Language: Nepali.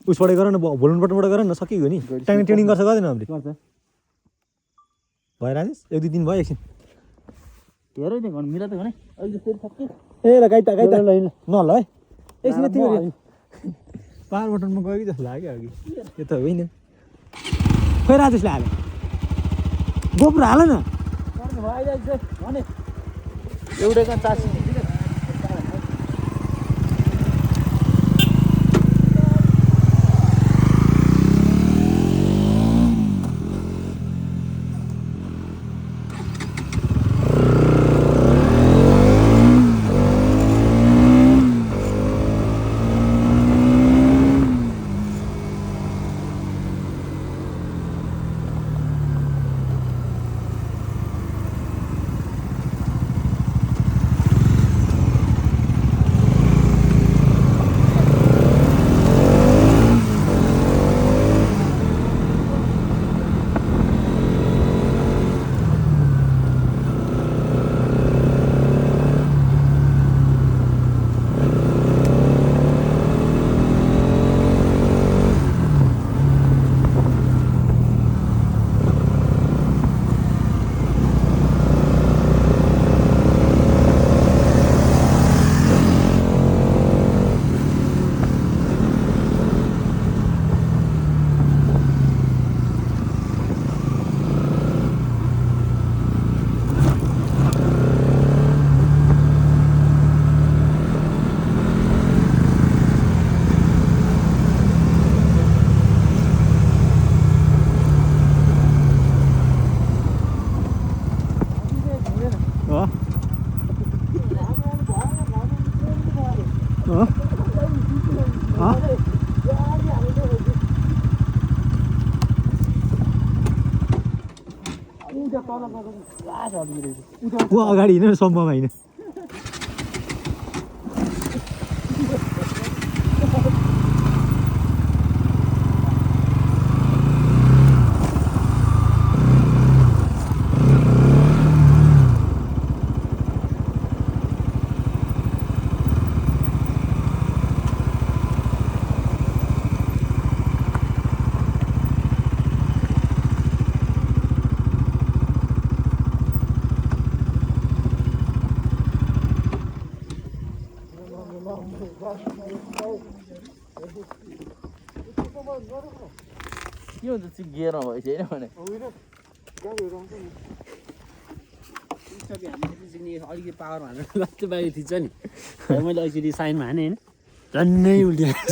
उसबाट गर न भोलुनबाट गर न सकिगयो नि ट्रेनिङ गर्छ गर्दैन हामीले भयो राजेश 1-2 दिन भयो एकछिन हेरै नि घन मिला त भने अहिले फेरि सक्के ए ल गाइता नल है एकछिन तिम्रो पावर बटनमा गयो कि जस्तो लाग्यो अघि त्यो त होइन खोइ राजेशले हाल्यो गोप्रो हाल न भने एउटै कहाँ चासी ऊ अगाडि हिँडेर सम्भव होइन के हुन्छ चाहिँ गियरमा भएछ होइन भने अलिकति पावर हालेर लास्ट बाहिर थिच्छ नि मैले अलिकति साइनमा हाने होइन झन्नै उल्टिरहेको